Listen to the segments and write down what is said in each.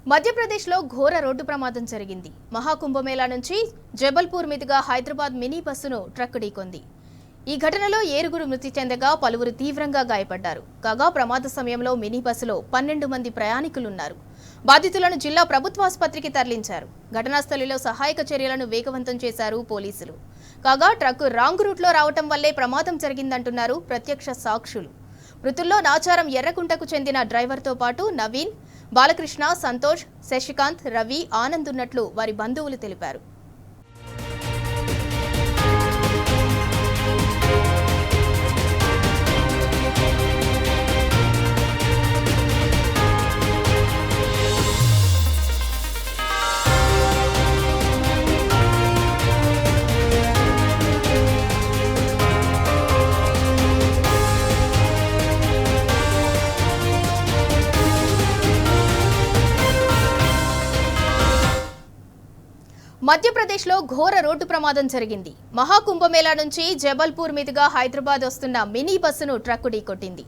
మధ్యప్రదేశ్లో ఘోర రోడ్డు ప్రమాదం జరిగింది. మహాకుంభమేళా నుంచి జబల్పూర్ మీదుగా హైదరాబాద్ మినీ బస్సును ట్రక్ ఢీకొంది. ఈ ఘటనలో 7 మృతి చెందగా పలువురు తీవ్రంగా గాయపడ్డారు. కాగా ప్రమాద సమయంలో మినీ బస్సులో 12 మంది ప్రయాణికులున్నారు. బాధితులను జిల్లా ప్రభుత్వాసుపత్రికి తరలించారు. ఘటనా స్థలిలో సహాయక చర్యలను వేగవంతం చేశారు పోలీసులు. కాగా ట్రక్ రాంగ్ రూట్లో రావటం వల్లే ప్రమాదం జరిగిందంటున్నారు ప్రత్యక్ష సాక్షులు. మృతుల్లో నాచారం ఎర్రకుంటకు చెందిన డ్రైవర్తో పాటు నవీన్, బాలకృష్ణ, సంతోష్, శశికాంత్, రవి, ఆనంద్ ఉన్నట్లు వారి బంధువులు తెలిపారు. మధ్యప్రదేశ్లో ఘోర రోడ్డు ప్రమాదం జరిగింది. మహాకుంభమేళా నుంచి జబల్పూర్ మీదుగా హైదరాబాద్ వస్తున్న మినీ బస్సును ట్రక్ ఢీకొట్టింది.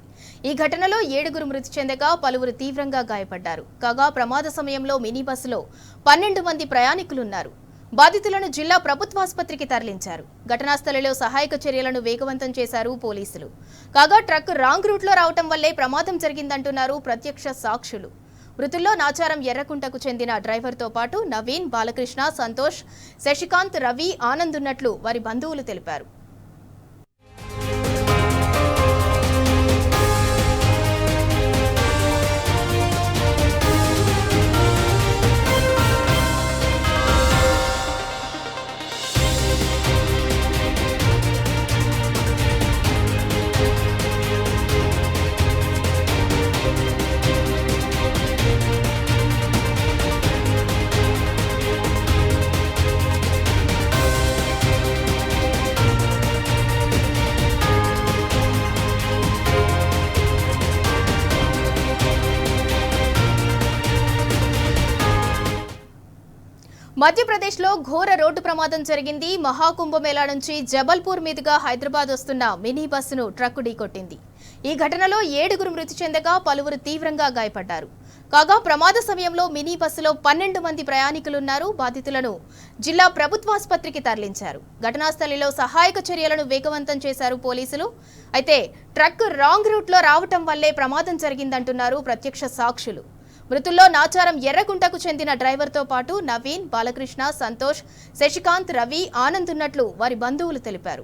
ఈ ఘటనలో 7 మృతి చెందగా పలువురు తీవ్రంగా గాయపడ్డారు. కాగా ప్రమాద సమయంలో మినీ బస్సులో 12 మంది ప్రయాణికులున్నారు. బాధితులను జిల్లా ప్రభుత్వాసుపత్రికి తరలించారు. ఘటనా స్థలిలో సహాయక చర్యలను వేగవంతం చేశారు పోలీసులు. కాగా ట్రక్ రాంగ్ రూట్లో రావటం వల్లే ప్రమాదం జరిగిందంటున్నారు ప్రత్యక్ష సాక్షులు. మృతుల్లో నాచారం ఎర్రకుంటకు చెందిన డ్రైవర్తో పాటు నవీన్, బాలకృష్ణ, సంతోష్, శశికాంత్, రవి, ఆనంద్ ఉన్నట్లు వారి బంధువులు తెలిపారు. మధ్యప్రదేశ్లో ఘోర రోడ్డు ప్రమాదం జరిగింది. మహాకుంభమేళా నుంచి జబల్పూర్ మీదుగా హైదరాబాద్ వస్తున్న మినీ బస్సును ట్రక్ ఢీకొట్టింది. ఈ ఘటనలో 7 మృతి చెందగా పలువురు తీవ్రంగా గాయపడ్డారు. కాగా ప్రమాద సమయంలో మినీ బస్సులో 12 మంది ప్రయాణికులున్నారు. బాధితులను జిల్లా ప్రభుత్వాసుపత్రికి తరలించారు. ఘటనా స్థలిలో సహాయక చర్యలను వేగవంతం చేశారు పోలీసులు. అయితే ట్రక్ రాంగ్ రూట్లో రావటం వల్లే ప్రమాదం జరిగిందంటున్నారు ప్రత్యక్ష సాక్షులు. మృతుల్లో నాచారం ఎర్రకుంటకు చెందిన డ్రైవర్తో పాటు నవీన్, బాలకృష్ణ, సంతోష్, శశికాంత్, రవి, ఆనంద్ ఉన్నట్లు వారి బంధువులు తెలిపారు.